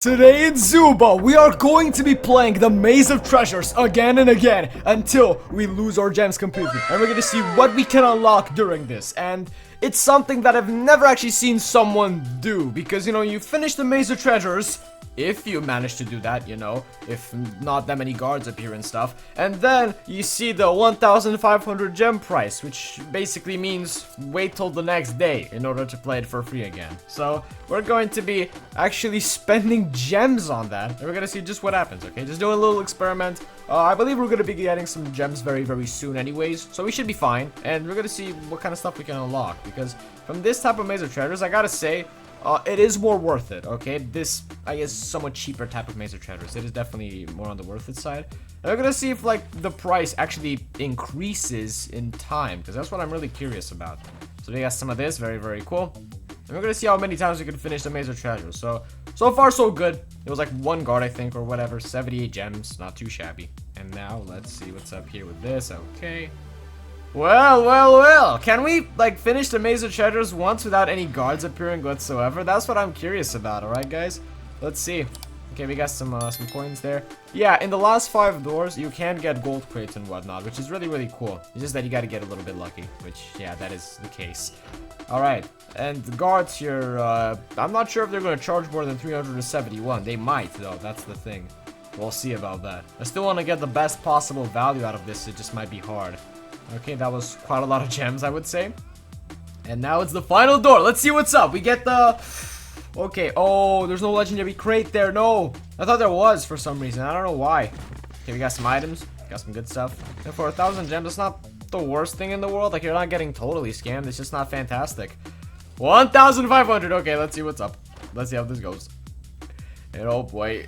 Today in Zooba, we are going to be playing the Maze of Treasures again and again until we lose our gems completely. And we're gonna see what we can unlock during this. And it's something that I've never actually seen someone do. Because, you know, you finish the Maze of Treasures, if you manage to do that, you know, if not that many guards appear and stuff. And then you see the 1,500 gem price, which basically means wait till the next day in order to play it for free again. So we're going to be actually spending gems on that. And we're going to see just what happens, okay? Just doing a little experiment. I believe we're going to be getting some gems very, very soon anyways. So we should be fine. And we're going to see what kind of stuff we can unlock. Because from this type of Maze of Treasures, I gotta say, it is more worth it, okay? This, I guess, somewhat cheaper type of Maze of Treasures. It is definitely more on the worth it side. And we're gonna see if, like, the price actually increases in time, because that's what I'm really curious about. So we got some of this, very, very cool. And we're gonna see how many times we can finish the Maze of Treasures. So far, so good. It was like one guard, I think, or whatever. 78 gems, not too shabby. And now, let's see what's up here with this, okay. Well, can we, like, finish the Maze of Treasures once without any guards appearing whatsoever? That's what I'm curious about, alright, guys? Let's see. Okay, we got some coins there. Yeah, in the last 5 doors, you can get gold crates and whatnot, which is really, really cool. It's just that you gotta get a little bit lucky, which, yeah, that is the case. Alright, and the guards here, I'm not sure if they're gonna charge more than 371. They might, though, that's the thing. We'll see about that. I still want to get the best possible value out of this, it just might be hard. Okay, that was quite a lot of gems, I would say. And now it's the final door. Let's see what's up. We get the... Okay, oh, there's no legendary crate there. No, I thought there was for some reason. I don't know why. Okay, we got some items. Got some good stuff. And for 1,000 gems, it's not the worst thing in the world. Like, you're not getting totally scammed. It's just not fantastic. 1,500. Okay, let's see what's up. Let's see how this goes. And oh boy,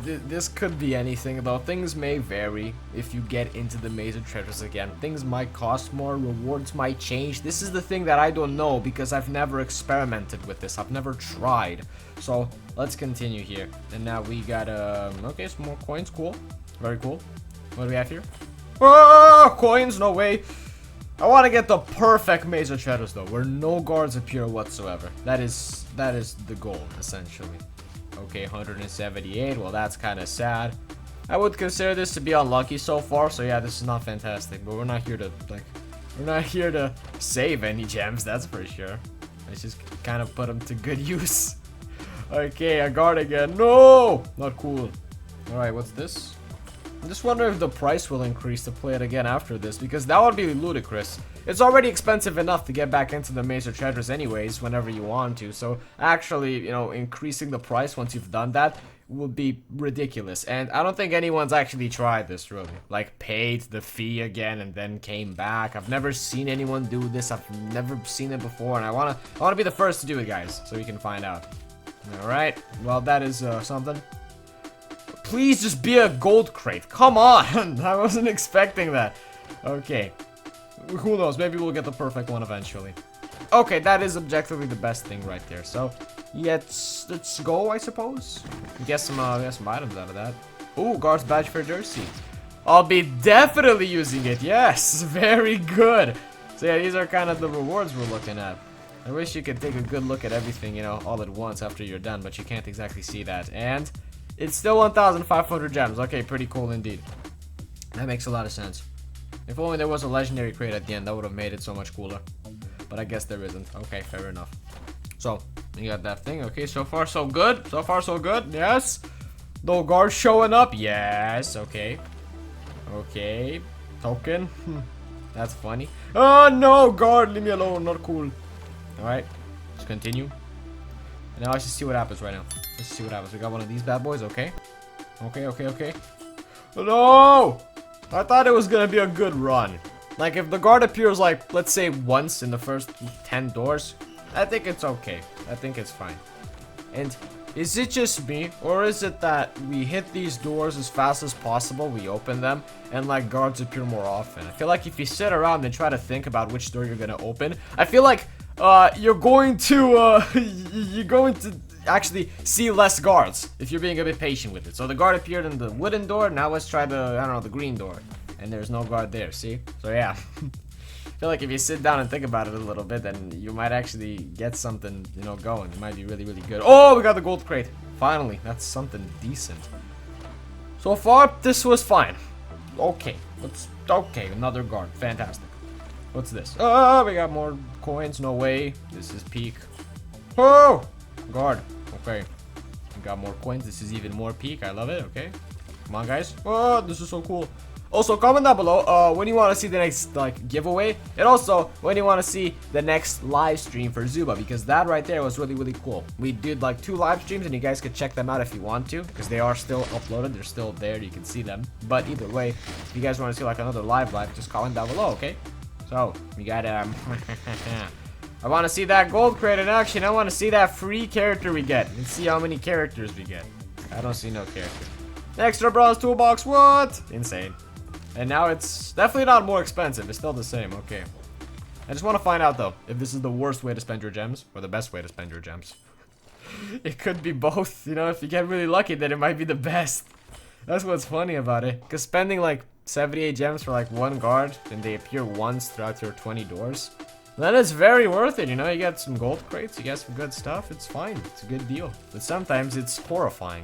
this could be anything, though. Things may vary if you get into the Maze of Treasures again. Things might cost more, rewards might change. This is the thing that I don't know because I've never experimented with this. I've never tried. So let's continue here. And now we got, okay, some more coins. Cool. Very cool. What do we have here? Oh, coins, no way. I want to get the perfect Maze of Treasures, though, where no guards appear whatsoever. That is the goal, essentially. Okay, 178. Well, that's kind of sad. I would consider this to be unlucky so far. So yeah, this is not fantastic. But we're not here to save any gems. That's for sure. Let's just kind of put them to good use. Okay, a guard again. No, not cool. All right, what's this? I'm just wondering if the price will increase to play it again after this, because that would be ludicrous. It's already expensive enough to get back into the Maze of Treasures anyways, whenever you want to. So actually, you know, increasing the price once you've done that would be ridiculous. And I don't think anyone's actually tried this, really. Like, paid the fee again and then came back. I've never seen anyone do this. I've never seen it before, and I wanna be the first to do it, guys, so we can find out. All right. Well, that is something. Please just be a gold crate. Come on. I wasn't expecting that. Okay. Who knows? Maybe we'll get the perfect one eventually. Okay, that is objectively the best thing right there. So, yeah, let's go, I suppose. Get some items out of that. Ooh, guard's badge for jersey. I'll be definitely using it. Yes, very good. So yeah, these are kind of the rewards we're looking at. I wish you could take a good look at everything, you know, all at once after you're done, but you can't exactly see that. And it's still 1,500 gems. Okay, pretty cool indeed. That makes a lot of sense. If only there was a legendary crate at the end, that would have made it so much cooler. But I guess there isn't. Okay, fair enough. So, you got that thing. Okay, so far so good. So far so good. Yes. No guards showing up. Yes. Okay. Okay. Token. That's funny. Oh, no, guard. Leave me alone. Not cool. Alright. Let's continue. And now let's just see what happens right now. Let's see what happens. We got one of these bad boys. Okay. Okay. No! I thought it was gonna be a good run. Like, if the guard appears, like, let's say once in the first 10 doors, I think it's okay. I think it's fine. And is it just me, or is it that we hit these doors as fast as possible, we open them, and, like, guards appear more often? I feel like if you sit around and try to think about which door you're gonna open, I feel like you're going to actually see less guards if you're being a bit patient with it. So the guard appeared in the wooden door. Now let's try the, I don't know, the green door. And there's no guard there, see? So yeah. feel like if you sit down and think about it a little bit, then you might actually get something, you know, going. It might be really, really good. Oh, we got the gold crate. Finally, that's something decent. So far, this was fine. Okay, okay, another guard. Fantastic. What's this? Oh, we got more coins. No way. This is peak. Oh, guard. Okay. We got more coins. This is even more peak. I love it. Okay. Come on, guys. Oh, this is so cool. Also, comment down below when you want to see the next like giveaway, and also when you want to see the next live stream for Zooba, because that right there was really, really cool. We did like 2 live streams, and you guys could check them out if you want to, because they are still uploaded. They're still there. You can see them. But either way, if you guys want to see like another live, just comment down below, okay? So we got I want to see that gold crate in action. I want to see that free character we get. Let's see how many characters we get. I don't see no character. Extra bronze toolbox. What? Insane. And now it's definitely not more expensive. It's still the same. Okay. I just want to find out, though, if this is the worst way to spend your gems or the best way to spend your gems. It could be both. You know, if you get really lucky, then it might be the best. That's what's funny about it. Because spending, like, 78 gems for, like, 1 guard, and they appear once throughout your 20 doors, then it's very worth it. You know, you get some gold crates, you get some good stuff. It's fine. It's a good deal. But sometimes it's horrifying.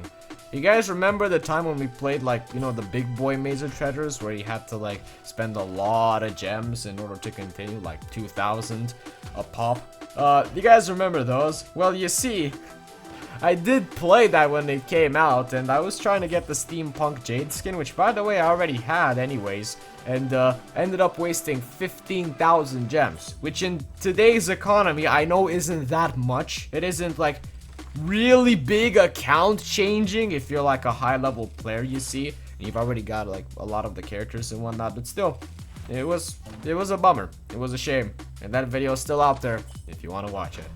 You guys remember the time when we played, like, you know, the big boy Maze Treasures, where you had to, like, spend a lot of gems in order to continue, like 2,000 a pop? You guys remember those? Well, you see, I did play that when it came out, and I was trying to get the Steampunk Jade skin, which, by the way, I already had anyways, and ended up wasting 15,000 gems, which in today's economy, I know isn't that much. It isn't, like, really big account changing if you're like a high level player, you see, and you've already got like a lot of the characters and whatnot, but still, it was a bummer. It was a shame, and that video is still out there if you want to watch it.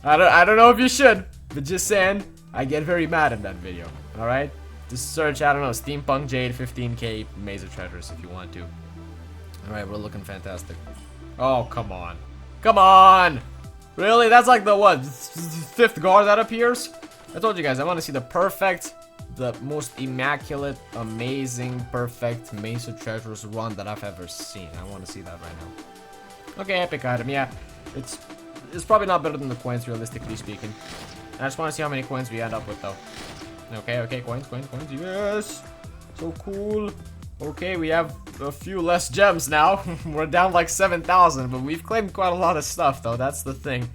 I don't know if you should, but just saying, I get very mad at that video. All right, just search, I don't know, Steampunk Jade 15k Maze of Treasures if you want to. All right, we're looking fantastic. Oh, come on, come on. Really? That's like the, what, 5th guard that appears? I told you guys, I want to see the perfect, the most immaculate, amazing, perfect Maze of Treasures run that I've ever seen. I want to see that right now. Okay, epic item, yeah. It's probably not better than the coins, realistically speaking. And I just want to see how many coins we end up with, though. Okay, coins, yes! So cool. Okay, we have a few less gems now. We're down like 7,000, but we've claimed quite a lot of stuff, though. That's the thing.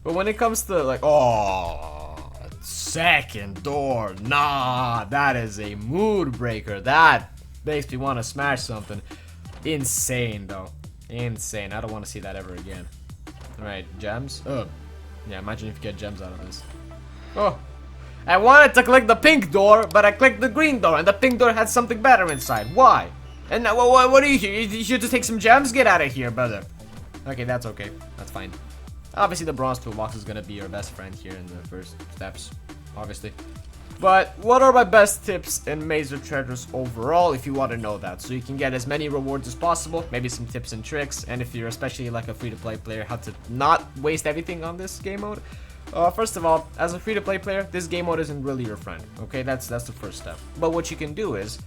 But when it comes to, like, oh, second door, nah, that is a mood breaker. That makes me want to smash something. Insane, though. Insane. I don't want to see that ever again. Alright, gems. Oh, yeah, imagine if you get gems out of this. Oh. I wanted to click the pink door, but I clicked the green door, and the pink door had something better inside. Why? And now, what are you here? You should just take some gems? Get out of here, brother. Okay, that's okay. That's fine. Obviously, the bronze toolbox is gonna be your best friend here in the first steps, obviously. But what are my best tips in Maze of Treasures overall, if you want to know that? So you can get as many rewards as possible, maybe some tips and tricks, and if you're especially like a free-to-play player, how to not waste everything on this game mode. First of all, as a free-to-play player, this game mode isn't really your friend, okay? That's the first step. But what you can do is,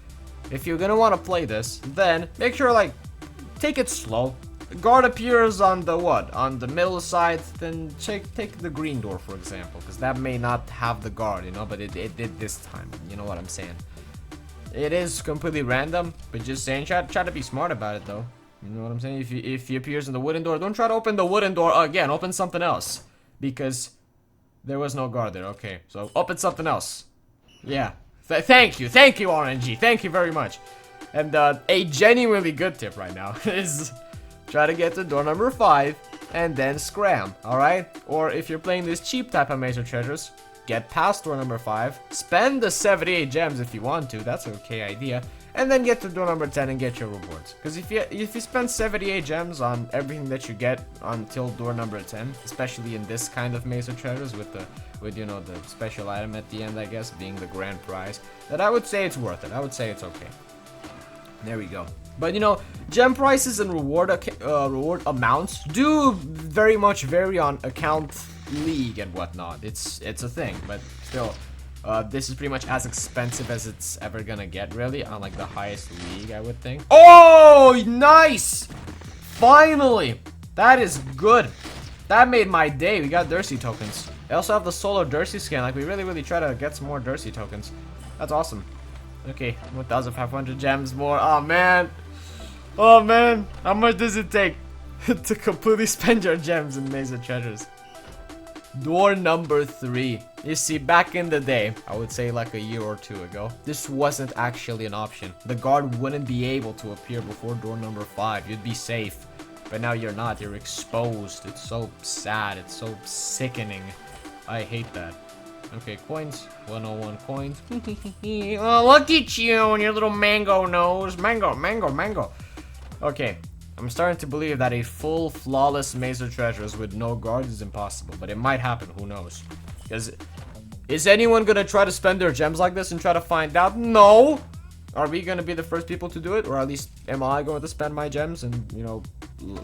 if you're gonna want to play this, then make sure, like, take it slow. Guard appears on the what? On the middle side, then take the green door, for example, because that may not have the guard, you know, but it did this time, you know what I'm saying? It is completely random, but just saying, try to be smart about it, though. You know what I'm saying? If he appears in the wooden door, don't try to open the wooden door again, open something else, because there was no guard there. Okay, so open something else. Yeah. Thank you, RNG. Thank you very much. And a genuinely good tip right now is try to get to door number 5 and then scram. All right. Or if you're playing this cheap type of Maze of Treasures, get past door number 5, spend the 78 gems if you want to. That's an okay idea. And then get to door number 10 and get your rewards. Because if you spend 78 gems on everything that you get until door number 10, especially in this kind of Maze of Treasures with you know, the special item at the end, I guess, being the grand prize, then I would say it's worth it. I would say it's okay. There we go. But you know, gem prices and reward amounts do very much vary on account league and whatnot. It's a thing, but still. This is pretty much as expensive as it's ever gonna get, really, on like the highest league, I would think. Oh, nice! Finally! That is good. That made my day. We got Dursey tokens. I also have the solo Dursey skin. Like, we really try to get some more Dursey tokens. That's awesome. Okay, 1,500 gems more. Oh, man. Oh, man. How much does it take to completely spend your gems in Maze of Treasures? Door number 3. You see, back in the day, I would say like a year or two ago, this wasn't actually an option. The guard wouldn't be able to appear before door number 5. You'd be safe. But now you're not. You're exposed. It's so sad. It's so sickening. I hate that. Okay, coins. 101 coins. Oh, look at you and your little mango nose. Mango. Okay. I'm starting to believe that a full, flawless Maze of Treasures with no guards is impossible. But it might happen. Who knows? Because is anyone going to try to spend their gems like this and try to find out? No! Are we going to be the first people to do it? Or at least am I going to spend my gems and, you know,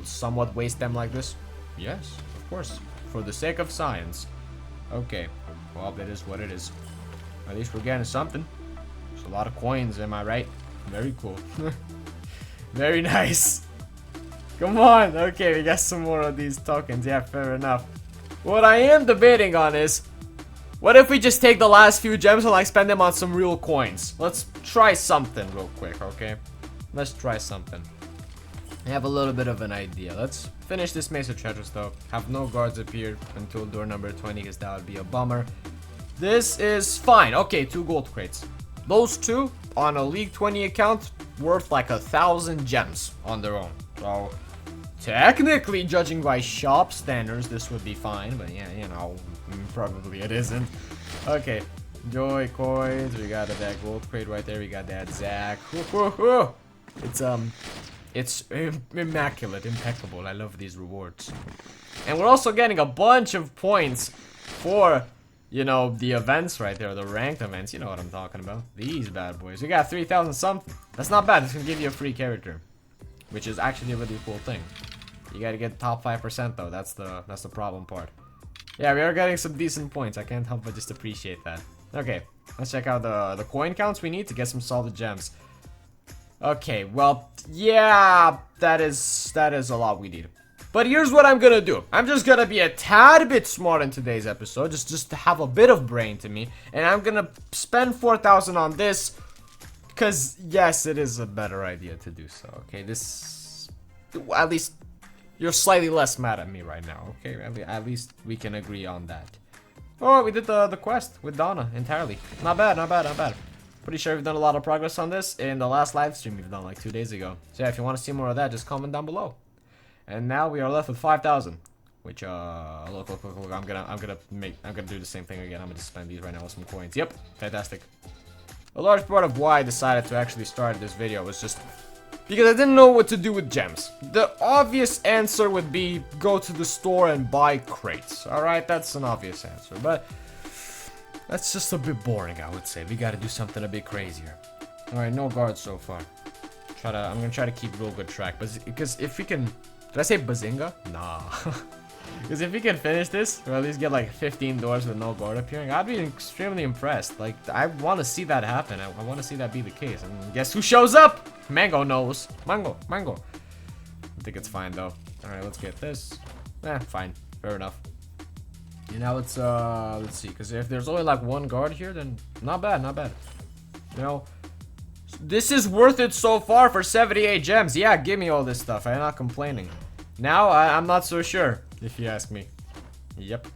somewhat waste them like this? Yes, of course. For the sake of science. Okay. Well, that is what it is. At least we're getting something. There's a lot of coins, am I right? Very cool. Very nice. Come on. Okay, we got some more of these tokens. Yeah, fair enough. What I am debating on is, what if we just take the last few gems and like spend them on some real coins? Let's try something real quick, okay? Let's try something. I have a little bit of an idea. Let's finish this Maze of Treasures though. Have no guards appear until door number 20 because that would be a bummer. This is fine. Okay, 2 gold crates. Those 2 on a League 20 account worth like 1,000 gems on their own. So technically, judging by shop standards, this would be fine. But yeah, you know, probably it isn't. Okay, joy coins. We got that gold crate right there. We got that Zach. It's immaculate, impeccable. I love these rewards. And we're also getting a bunch of points for, you know, the events right there, the ranked events. You know what I'm talking about. These bad boys. We got 3,000 something. That's not bad. It's gonna give you a free character, which is actually a really cool thing. You gotta get top 5% though. That's the problem part. Yeah, we are getting some decent points. I can't help but just appreciate that. Okay, let's check out the coin counts we need to get some solid gems. Okay, well, yeah, that is a lot we need. But here's what I'm gonna do. I'm just gonna be a tad bit smart in today's episode, just to have a bit of brain to me, and I'm gonna spend 4,000 on this, because yes, it is a better idea to do so. Okay, this, at least you're slightly less mad at me right now. Okay, at least we can agree on that. Oh, we did the quest with Donna entirely. Not bad. Pretty sure we've done a lot of progress on this in the last live stream we've done like 2 days ago. So yeah, if you want to see more of that, just comment down below. And now we are left with 5,000, which look, I'm gonna do the same thing again. I'm gonna spend these right now with some coins. Yep, fantastic. A large part of why I decided to actually start this video was just because I didn't know what to do with gems. The obvious answer would be go to the store and buy crates. Alright, that's an obvious answer, but that's just a bit boring, I would say. We gotta do something a bit crazier. Alright, no guards so far. I'm gonna try to keep real good track, but because if we can, did I say bazinga? Nah. Because if we can finish this, or at least get like 15 doors with no guard appearing, I'd be extremely impressed. Like, I want to see that happen. I want to see that be the case. And guess who shows up? Mango knows. Mango. I think it's fine though. Alright, let's get this. Fine. Fair enough. And now let's see. Because if there's only like 1 guard here, then not bad. You know, this is worth it so far for 78 gems. Yeah, give me all this stuff. I'm not complaining. Now, I'm not so sure, if you ask me. Yep.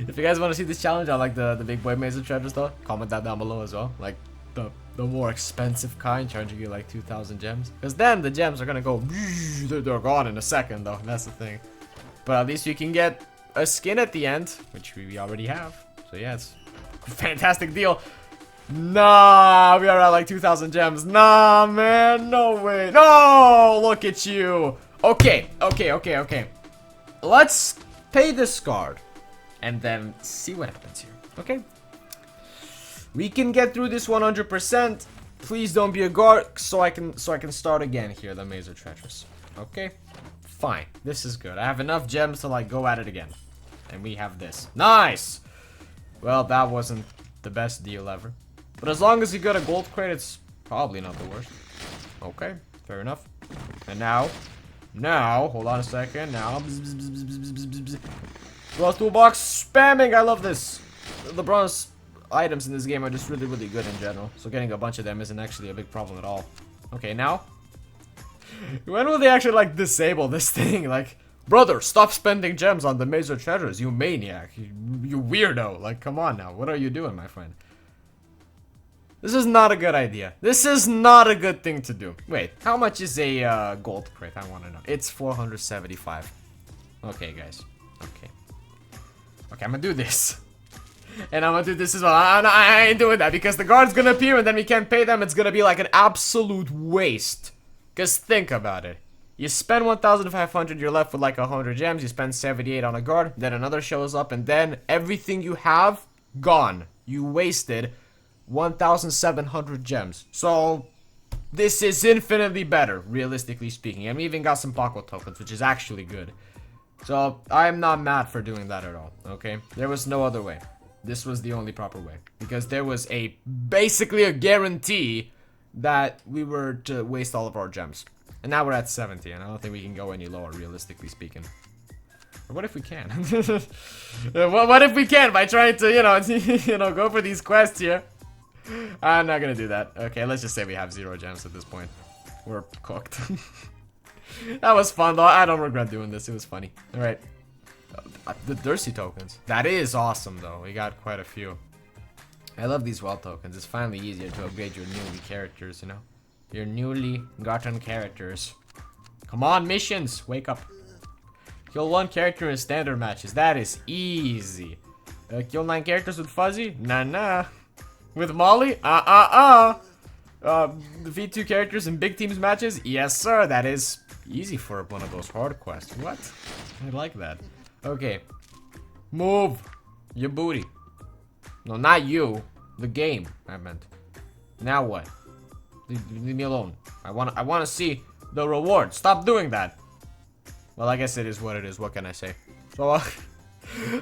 If you guys want to see this challenge, I like the big boy Maze of Treasures though, comment that down below as well. Like, the more expensive kind, charging you like 2,000 gems. Because then the gems are gonna go, they're gone in a second though, that's the thing. But at least you can get a skin at the end, which we already have. So yeah, it's a fantastic deal. Nah, we are at like 2,000 gems. Nah, man, no way. No, look at you. Okay. Let's pay this guard and then see what happens here. Okay. We can get through this 100%. Please don't be a guard so I can start again here, the Maze of Treasures. Okay? Fine. This is good. I have enough gems to like go at it again. And we have this. Nice! Well, that wasn't the best deal ever. But as long as you got a gold crate, it's probably not the worst. Okay, fair enough. And now, hold on a second. Now, bronze toolbox spamming. I love this. The bronze items in this game are just really, really good in general. So getting a bunch of them isn't actually a big problem at all. Okay, now, when will they actually like disable this thing? Like, brother, stop spending gems on the Maze of Treasures, you maniac. You weirdo. Like, come on now. What are you doing, my friend? This is not a good idea. This is not a good thing to do. Wait, how much is a gold crate? I want to know. It's 475. Okay, guys. Okay. Okay, I'm gonna do this. And I'm gonna do this as well. I ain't doing that because the guard's gonna appear and then we can't pay them. It's gonna be like an absolute waste. Because think about it. You spend 1,500, you're left with like 100 gems. You spend 78 on a guard, then another shows up, and then everything you have, gone. You wasted 1,700 gems. So, this is infinitely better, realistically speaking. And we even got some Paco tokens, which is actually good. So, I'm not mad for doing that at all, okay? There was no other way. This was the only proper way. Because there was basically a guarantee that we were to waste all of our gems. And now we're at 70, and I don't think we can go any lower, realistically speaking. Or what if we can? What if we can by trying to, go for these quests here? I'm not gonna do that. Okay, let's just say we have 0 gems at this point. We're cooked. That was fun, though. I don't regret doing this. It was funny. Alright. The Thirsty tokens. That is awesome, though. We got quite a few. I love these well tokens. It's finally easier to upgrade your newly characters, you know? Your newly gotten characters. Come on, missions! Wake up. Kill 1 character in standard matches. That is easy. Kill 9 characters with Fuzzy? Nah. With Molly? Defeat 2 characters in big teams matches? Yes, sir. That is easy for one of those hard quests. What? I like that. Okay. Move. Your booty. No, not you. The game, I meant. Now what? Leave me alone. I wanna see the reward. Stop doing that. Well, I guess it is what it is. What can I say? So,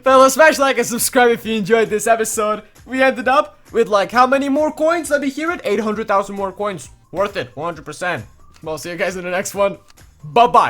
fellas, smash like and subscribe if you enjoyed this episode. We ended up with like how many more coins? Let me hear it. 800,000 more coins. Worth it. 100%. Well, see you guys in the next one. Bye-bye.